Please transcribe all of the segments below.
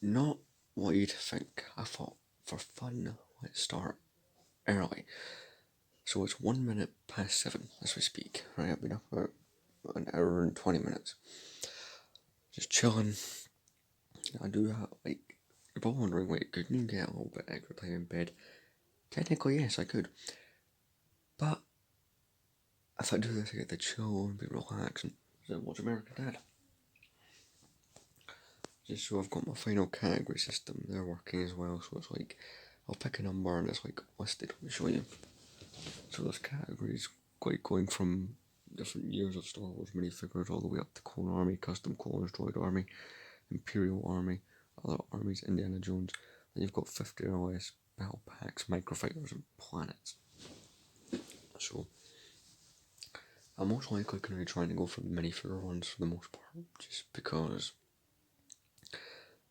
not what you'd think. I thought, for fun, let's start early. So it's 1 minute past 7 as we speak, right? I've been up about an hour and 20 minutes. Just chilling. I do have, you're probably wondering, wait, couldn't you get a little bit extra time in bed? Technically, yes, I could. But if I do this, I get to chill and be relaxed and watch American Dad. Just so I've got my final category system, they're working as well, so it's like, I'll pick a number and it's like listed, let me show you. So there's categories quite going from different years of Star Wars minifigures all the way up to Clone Army, Custom Clones, Droid Army, Imperial Army, other armies, Indiana Jones. Then you've got 50 or less battle packs, microfighters and planets. So I'm most likely going to be trying to go for the minifigure ones for the most part, just because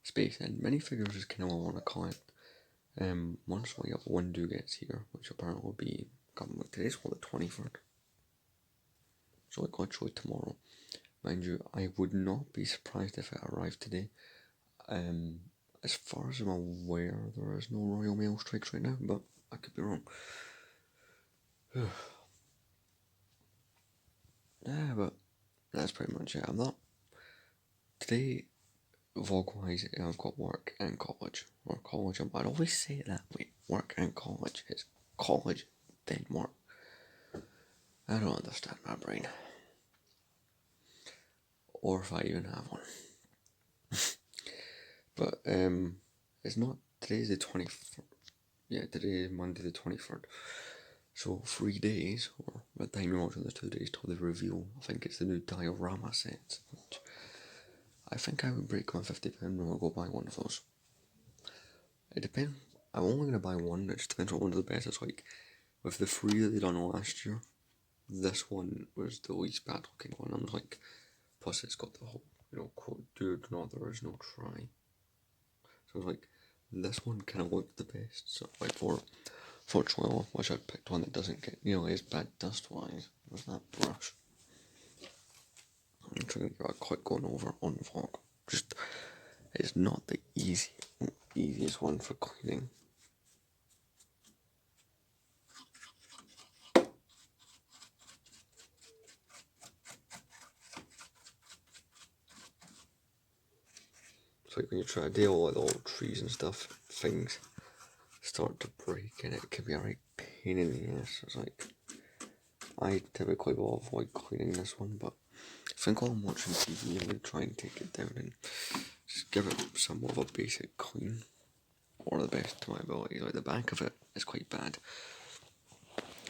space and minifigures is kind of what I want to collect. Once my other window gets here, which apparently will be coming with today's the 23rd. So like literally tomorrow. Mind you, I would not be surprised if it arrived today. As far as I'm aware, there is no Royal Mail strikes right now, but I could be wrong. Yeah, but that's pretty much it. I'm not. Today, vlog-wise, I've got work and college. Or college, I'd always say it that way. Work and college. It's college, then work. I don't understand my brain. Or if I even have one. But, it's not, today's the 21st. Yeah, today is Monday the 23rd. So 3 days, or by the time you're watching this, 2 days till the reveal. I think it's the new diorama sets. Which I think I would break my £50 when I go buy one of those. It depends. I'm only going to buy one, it just depends what one's the best. It's like, with the 3 that they done last year, this one was the least bad looking one. I'm like, plus it's got the whole, quote, dude, no, there is no try. So it's like, this one kind of looked the best. So like fortunately, I wish I'd picked one that doesn't get nearly as bad dust-wise with that brush. I'm trying to give a quick going over on vlog. Just, it's not the easiest one for cleaning. It's like when you try to deal with all the trees and stuff, things start to break and it can be a right pain in the ass. It's like, I typically will avoid cleaning this one, but I think while I'm watching TV, I'm going to try and take it down and just give it somewhat of a basic clean, or the best to my ability. Like the back of it is quite bad.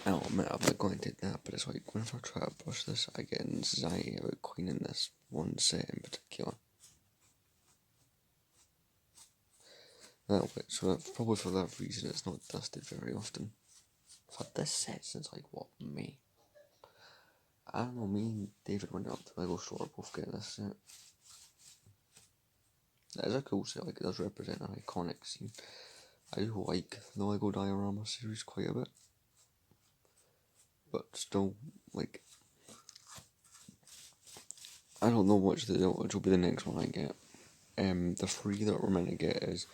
I'll admit I've neglected that, but it's like whenever I try to brush this, I get anxiety about cleaning this one set in particular. So that's probably for that reason it's not dusted very often. I've had this set since like what, May? I don't know, me and David went up to the Lego store both getting this set. That is a cool set, like it does represent an iconic scene. I do like the Lego diorama series quite a bit. But still, like, I don't know which will be the next one I get. The 3 that we're meant to get is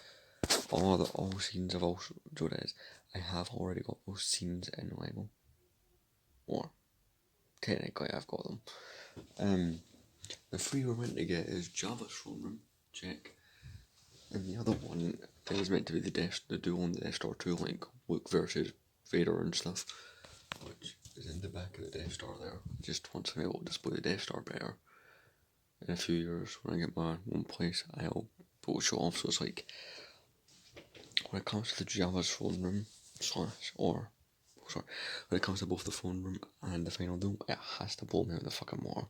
all scenes of all Jodas. I have already got those scenes in Lego. Or, technically I've got them. The 3 we're meant to get is Jabba's throne room, check. And the other one is meant to be the duel on the Death Star 2, like Luke versus Vader and stuff. Which is in the back of the Death Star there. Just once I'm able to display the Death Star better. In a few years, when I get my own place, I'll show off. So it's like, when it comes to the Java's phone room, when it comes to both the phone room and the final duel, it has to blow me out of the fucking water.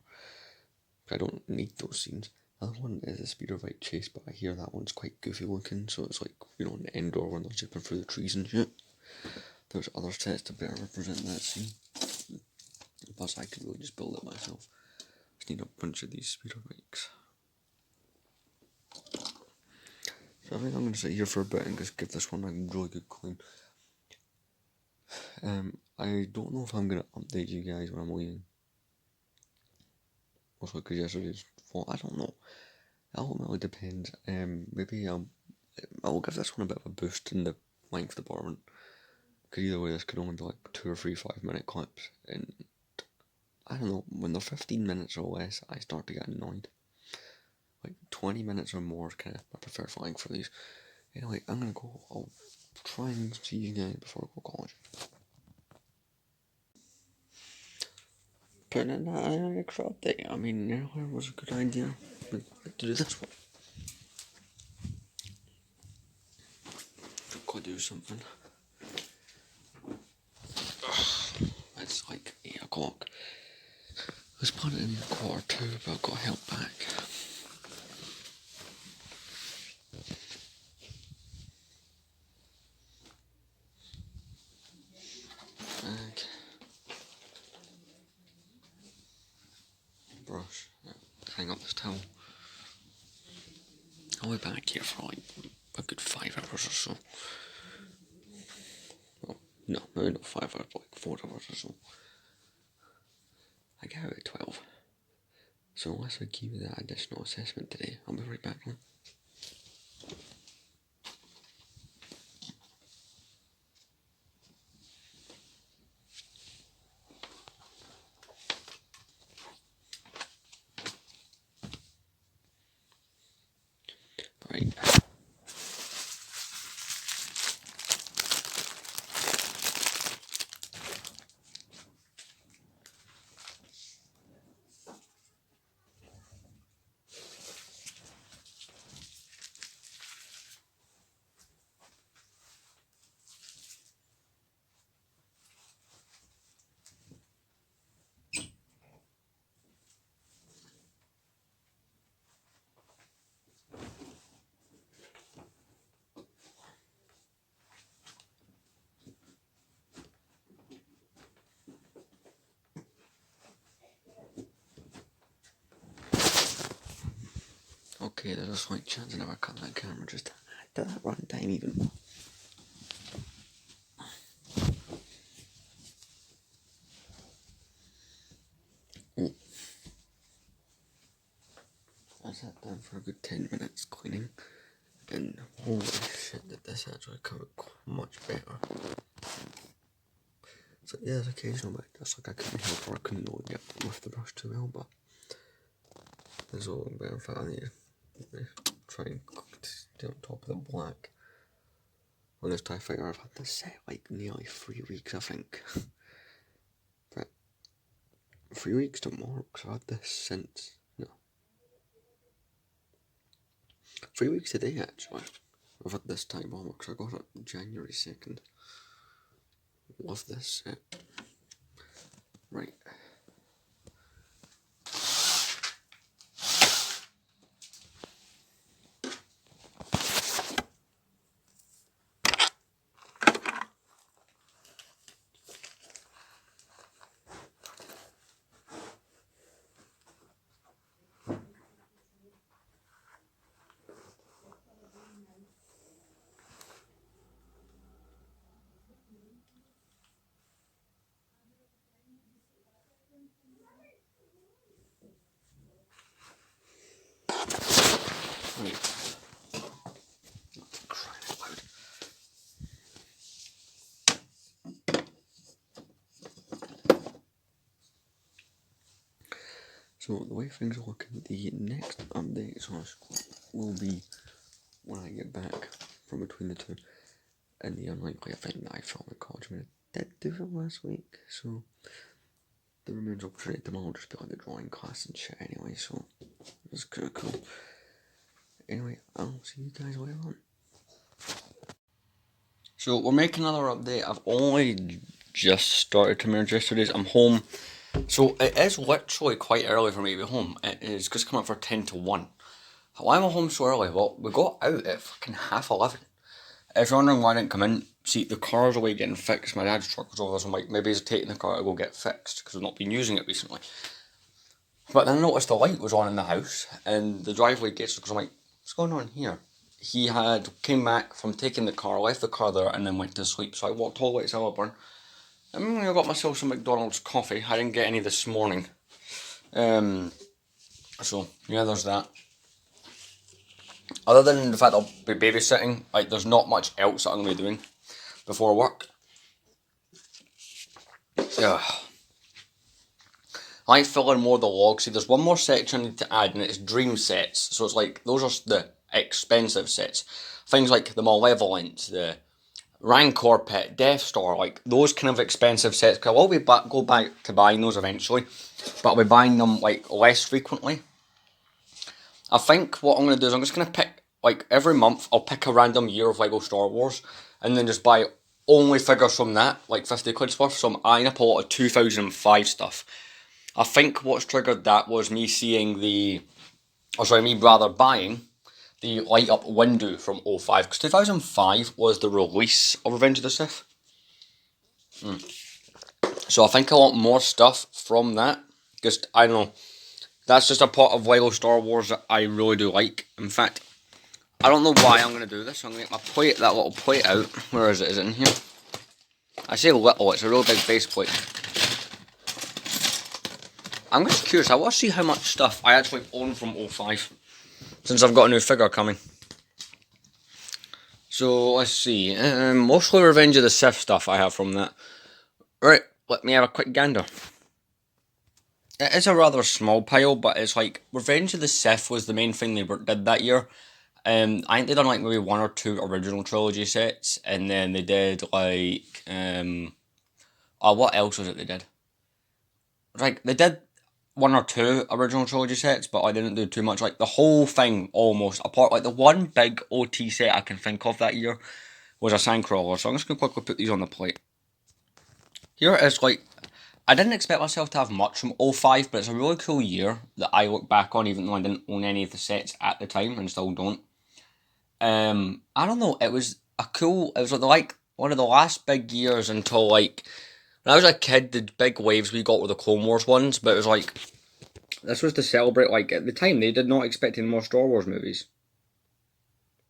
I don't need those scenes. The other one is a speeder bike chase, but I hear that one's quite goofy looking, so it's like, an indoor when they're zipping through the trees and shit. There's other sets to better represent that scene. Plus, I could really just build it myself. Just need a bunch of these speeder bikes. So I think I'm going to sit here for a bit and just give this one a really good clean. I don't know if I'm going to update you guys when I'm leaving. Also, because yesterday's fault, I don't know. ultimately depends. Maybe I'll give this one a bit of a boost in the length department. Because either way, this could only be like 2 or 3 5-minute clips. And I don't know, when they're 15 minutes or less, I start to get annoyed. Like 20 minutes or more is kind of my preferred length for these. Anyway, I'm gonna go. I'll try and see you guys before I go to college. Putting in that an extra update. I mean, it was a good idea to do this one. I've got to do something. It's like 8 o'clock. I was planning in 1:45, but I got held back. Bag. Brush. Hang up this towel. I'll be back here for like a good 5 hours or so. Well, no, maybe not 5 hours, but like 4 hours or so. I get out at 12. So unless I give you that additional assessment today, I'll be right back on. Right. Okay, there's a slight chance I never cut that camera just to add to that run time even more. I sat down for a good 10 minutes cleaning, and holy shit did this actually come out much better. So yeah, there's occasional bit just like I couldn't help or I couldn't really get with the brush too well, but there's all a bit of I need to try and stay on top of the black. On this TIE Fighter I've had this set like nearly 3 weeks I think. But 3 weeks to more, because I've had this since, 3 weeks today actually. I've had this TIE Bomber because I got it January 2nd. Love this set. Right. Right. Crying out loud. So the way things are looking, the next update will be when I get back from between the two, and the unlikely event that I filmed at college. I mean, I did do it last week, so the remains opportunity tomorrow will just be like the drawing class and shit anyway, so it's kind of cool. Anyway, I'll see you guys later on. So we're making another update. I've only just started to merge yesterday's. I'm home. So it is literally quite early for me to be home. It is just come up for 10 to 1. Why am I home so early? Well, we got out at fucking 11:30. If you're wondering why I didn't come in, see, the car's away getting fixed. My dad's truck was over, so I'm like, maybe he's taking the car to go get fixed because we've not been using it recently. But then I noticed the light was on in the house and the driveway gates, because I'm like, what's going on here? He had came back from taking the car, left the car there, and then went to sleep. So I walked all the way to Silverburn. And I got myself some McDonald's coffee. I didn't get any this morning. So yeah, there's that. Other than the fact I'll be babysitting, like there's not much else that I'm going to be doing before work. Yeah. I fill in more of the logs. See, there's one more section I need to add, and it's dream sets. So it's like, those are the expensive sets. Things like the Malevolent, the Rancor Pit, Death Star, like those kind of expensive sets. Cause I'll go back to buying those eventually, but I'll be buying them like less frequently. I think what I'm going to do is I'm just going to pick, like every month, I'll pick a random year of Lego Star Wars, and then just buy only figures from that, like 50 quid's worth. So I'm eyeing up a lot of 2005 stuff. I think what's triggered that was me seeing me buying the light up window from 05, because 2005 was the release of Revenge of the Sith. So I think I want more stuff from that, because I don't know, that's just a part of Lego Star Wars that I really do like. In fact, I don't know why I'm going to do this. I'm going to get my plate, that little plate out. Where is it? Is it in here? I say little, it's a real big base plate. I'm just curious, I want to see how much stuff I actually own from 05, since I've got a new figure coming. So, let's see, mostly Revenge of the Sith stuff I have from that. Right, let me have a quick gander. It is a rather small pile, but it's like, Revenge of the Sith was the main thing they did that year. I think they done like maybe 1 or 2 original trilogy sets, and then they did like, what else was it they did? Like, they did 1 or 2 original trilogy sets, but I didn't do too much. Like, the whole thing, almost, apart, like, the one big OT set I can think of that year was a Sandcrawler, so I'm just going to quickly put these on the plate. Here it is, like, I didn't expect myself to have much from 05, but it's a really cool year that I look back on, even though I didn't own any of the sets at the time, and still don't. I don't know, it was like one of the last big years until, like, when I was a kid, the big waves we got were the Clone Wars ones, but it was like, this was to celebrate, like, at the time, they did not expect any more Star Wars movies.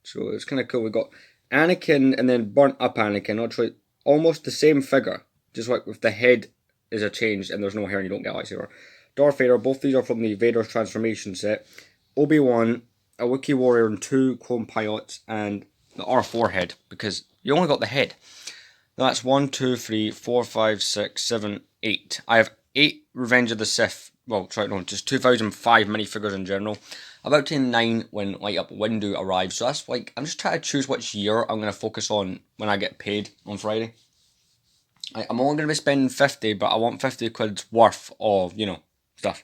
So it's kind of cool. We got Anakin and then burnt up Anakin, actually almost the same figure, just like with the head is a change and there's no hair and you don't get a lightsaber. Darth Vader, both these are from the Vader's Transformation set. Obi-Wan, a Wookiee warrior, and 2 clone pilots, and the R4 head, because you only got the head. That's 1, 2, 3, 4, 5, 6, 7, 8. I have 8 Revenge of the Sith, well, sorry, no, just 2005 minifigures in general. About to 9 when Light Up Window arrives, so that's like, I'm just trying to choose which year I'm going to focus on when I get paid on Friday. I'm only going to be spending 50, but I want 50 quid's worth of, you know, stuff.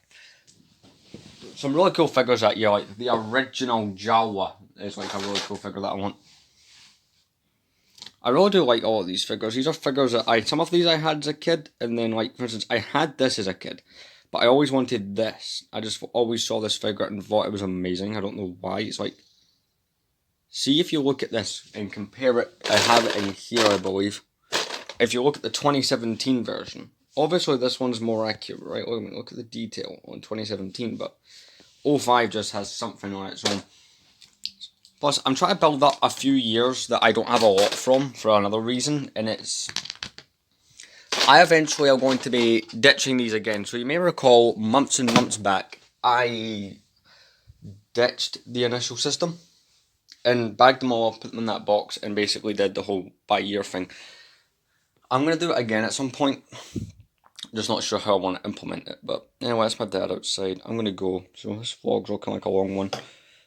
Some really cool figures that year, like the original Jawa is like a really cool figure that I want. I really do like all of these figures. These are figures that some of these I had as a kid, and then, like, for instance, I had this as a kid, but I always wanted this. I just always saw this figure and thought it was amazing. I don't know why. It's like, see if you look at this and compare it, I have it in here, I believe. If you look at the 2017 version, obviously this one's more accurate, right? Look at the detail on 2017, but 05 just has something on its own. Plus, I'm trying to build up a few years that I don't have a lot from for another reason, and it's... I eventually am going to be ditching these again. So you may recall, months and months back, I ditched the initial system and bagged them all up, put them in that box, and basically did the whole by-year thing. I'm going to do it again at some point. Just not sure how I want to implement it, but anyway, that's my dad outside. I'm going to go, so this vlog's looking like a long one.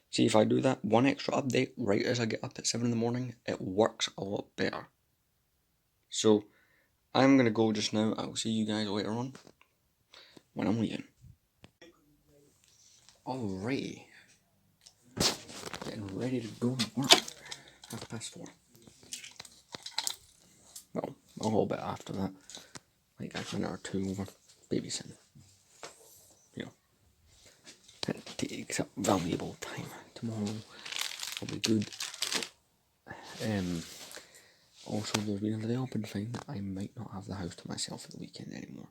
See, if I do that one extra update right as I get up at 7 in the morning, it works a lot better. So, I'm going to go just now. I'll see you guys later on when I'm leaving. Alrighty. Getting ready to go to work. 4:30. Well, a little bit after that. Like a minute or 2 over babysitting. You know. It takes up valuable time. Tomorrow will be good. Also, there's been a developing thing that I might not have the house to myself for the weekend anymore.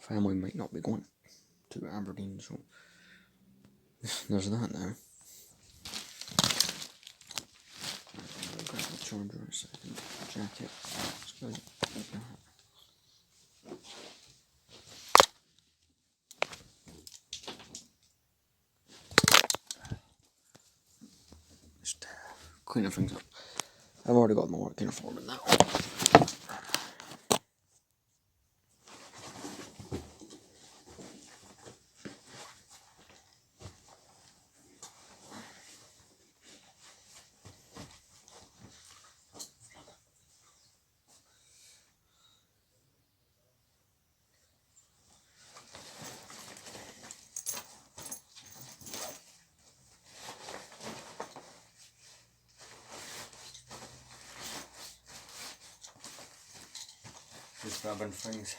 Family might not be going to Aberdeen, so there's that now. I'll grab the charger a second, jacket, let's go like that. cleaning things up. I've already got my work uniform in that. Just grabbing things.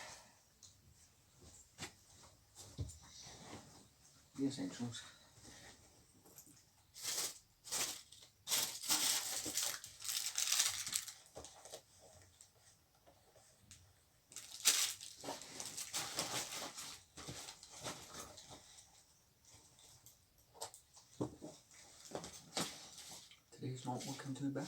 The essentials. Today's not looking too bad.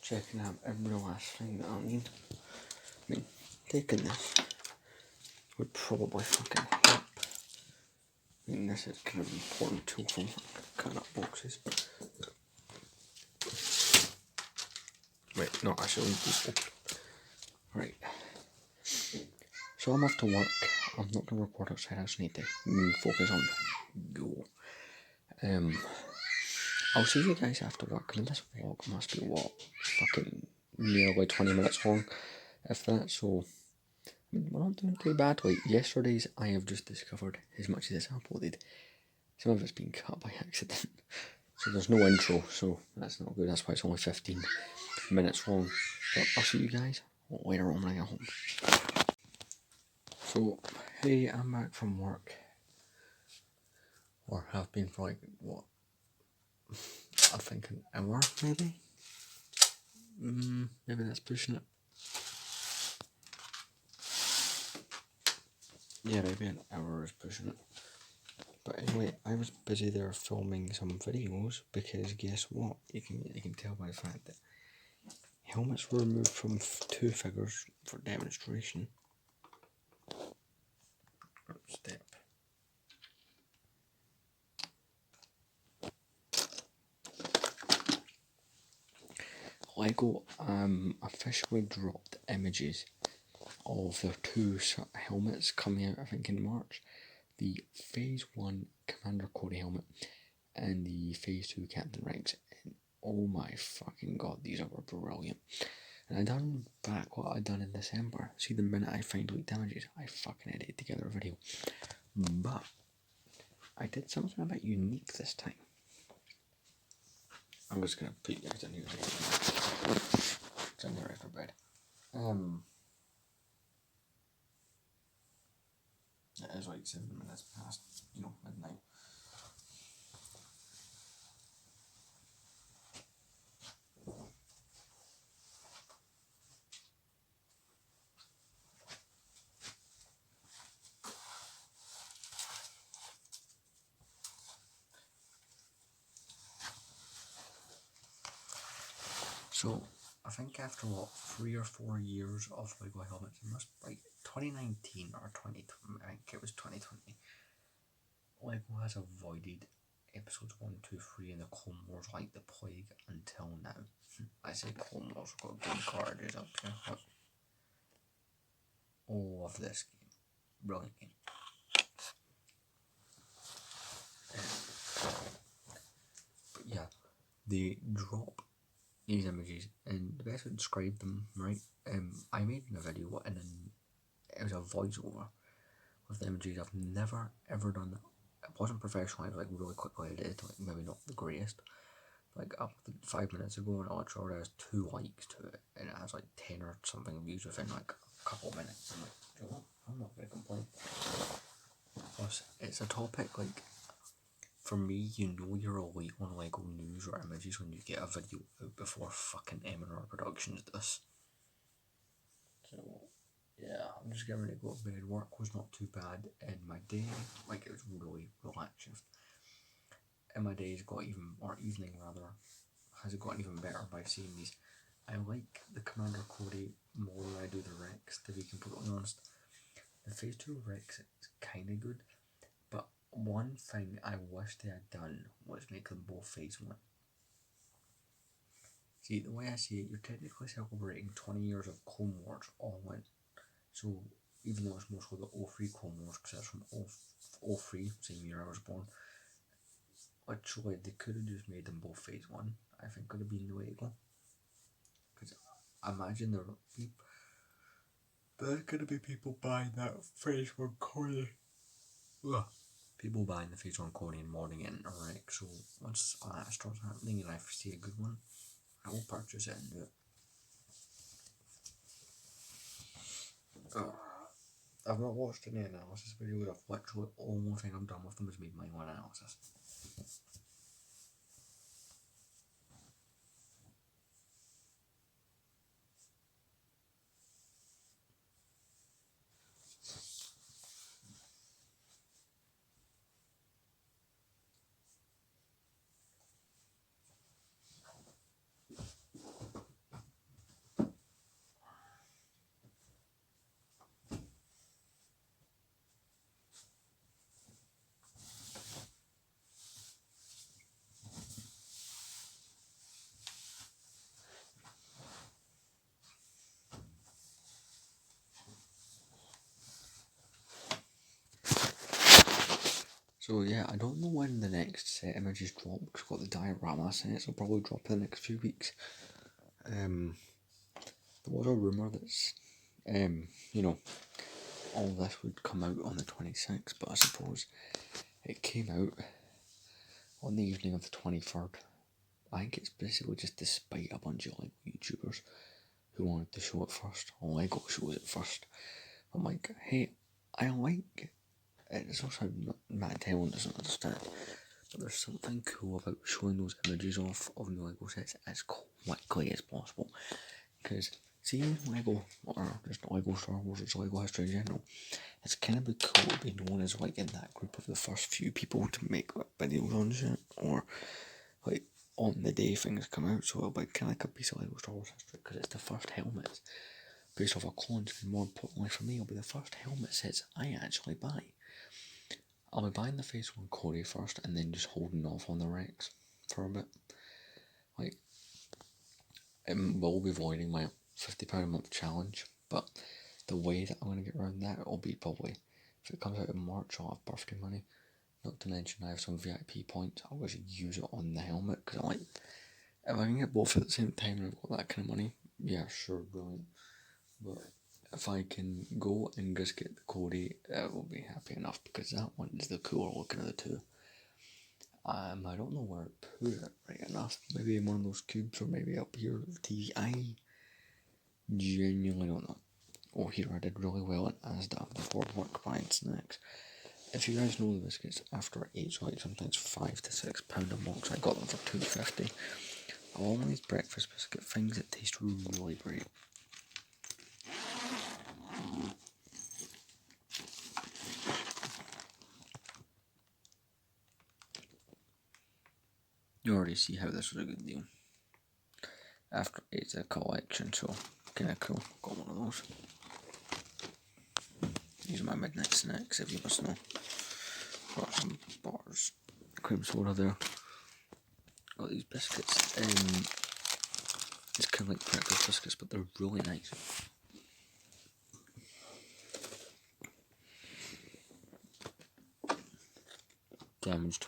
Checking out every last thing that I need. I mean, taking this would probably fucking help. I mean, this is kind of an important tool for cutting up boxes. Wait, no, actually, right. So I'm off to work. I'm not going to record outside. I just need to focus on go. I'll see you guys after work. I mean, this vlog must be what, fucking nearly 20 minutes long, if that. So I mean, we're not doing too bad. Like yesterday's, I have just discovered as much as it's uploaded, some of it's been cut by accident. So there's no intro, so that's not good. That's why it's only 15 minutes long. But I'll see you guys later on when I get home. So, hey, I'm back from work. Or have been for like, what? I think an hour, maybe? Maybe that's pushing it. Yeah, maybe an hour is pushing it. But anyway, I was busy there filming some videos because guess what? You can tell by the fact that helmets were removed from two figures for demonstration. Step. Lego officially dropped images of their two helmets coming out, I think in March. The Phase 1 Commander Cody helmet and the Phase 2 Captain Rex. And oh my fucking god, these are brilliant. And I done back what I done in December. See, the minute I find leaked images, I fucking edit together a video. But I did something a bit unique this time. I'm just gonna put you guys in here. It's in there after bed. It is like 7 minutes past, midnight. So, I think after 3 or 4 years of Lego helmets, it must be like 2019 or 2020, I think it was 2020, Lego has avoided episodes 1, 2, 3 in the Clone Wars like the plague until now. I say Clone Wars, we've got game cartridges up here. Look. All of this game. Brilliant game. But yeah, they drop these images, and the best way to describe them, right? I made in a video, and then it was a voiceover with the images. I've never ever done that. It wasn't professional. I like really quickly edited, like maybe not the greatest. Like up to 5 minutes ago, and it literally has 2 likes to it, and it has like 10 or something views within like a couple of minutes. I'm like, you know what? I'm not gonna complain. Plus, it's a topic like. For me, you know you're elite on Lego news or images when you get a video out before fucking M&R Productions does. So, yeah, I'm just getting ready to go to bed. Work was not too bad, and my day, like, it was really relaxing. And my day's got even, or evening rather, has it gotten even better by seeing these. I like the Commander Cody more than I do the Rex, to be completely honest. The Phase 2 Rex is kind of good, but one thing I wish they had done was make them both Phase 1. See, the way I see it, you're technically celebrating 20 years of Clone Wars all in. So, even though it's mostly the 03 Clone Wars, because that's from 03, same year I was born, actually, they could have just made them both Phase 1. I think could have been the way to go. Because I imagine there's going to be people buying that Phase 1 Corey. People buying the Phase 1 Corey and modding it into a Rex. So, once that starts happening and I see a good one, I will purchase it and do it. I've not watched any analysis videos. I've literally the only thing I've done with them is made my own analysis. So yeah, I don't know when the next set images drop, because I've got the diorama sets, will probably drop in the next few weeks. There was a rumour that's, all this would come out on the 26th, but I suppose it came out on the evening of the 23rd. I think it's basically just to spite a bunch of YouTubers who wanted to show it first, or Lego shows it first. I'm like, hey, I like it. It's also Matt Taylor doesn't understand, but there's something cool about showing those images off of new Lego sets as quickly as possible. Because seeing Lego, or just Lego Star Wars, or Lego history in general, it's kind of cool to be known as in that group of the first few people to make videos on shit, or on the day things come out. So it'll be kind of like a piece of Lego Star Wars history, because it's the first helmets based off of clones, and more importantly for me, it'll be the first helmet sets I actually buy. I'll be buying the Phase 1 Corey first, and then just holding off on the Rex for a bit. I will be avoiding my £50 a month challenge, but the way that I'm going to get around that will be probably, if it comes out in March, I'll have birthday money. Not to mention I have some VIP points. I'll just use it on the helmet, because if I can get both at the same time and I've got that kind of money, yeah, sure, brilliant. But if I can go and just get the Cody, I will be happy enough, because that one is the cooler looking of the two. I don't know where to put it right enough. Maybe in one of those cubes, or maybe up here on the TV. I genuinely don't know. Oh, here I did really well at Asda before work buying snacks. If you guys know the biscuits, after each sometimes £5 to £6 a box, I got them for £2.50. I love these breakfast biscuit things that taste really great. You already see how this was a good deal. After it's a collection, so kinda cool. Got one of those. These are my midnight snacks, if you must know. Got some bars, cream soda there. Got these biscuits. It's kind of like breakfast biscuits, but they're really nice. Damaged.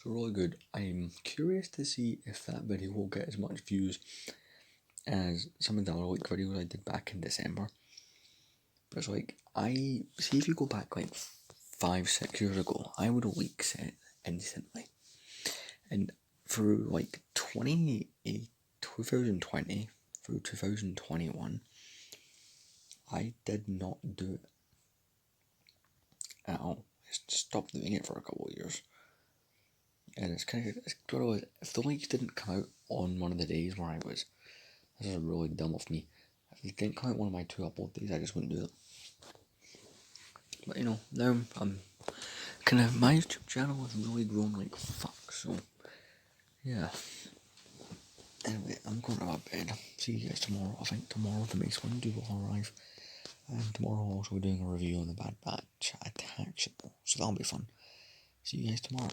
So really good. I'm curious to see if that video will get as much views as some of the other videos I did back in December. But it's I see, if you go back 5-6 years ago, I would leak set instantly. And through 2020, through 2021, I did not do it at all. I stopped doing it for a couple of years. And it's if the likes didn't come out on one of the days where this is really dumb of me. If it didn't come out one of my 2 upload days, I just wouldn't do it. But now I'm my YouTube channel has really grown like fuck, so yeah. Anyway, I'm going to bed. See you guys tomorrow. I think tomorrow the Mace 1 will arrive. And tomorrow I'll also be doing a review on the Bad Batch Attack show, so that'll be fun. See you guys tomorrow.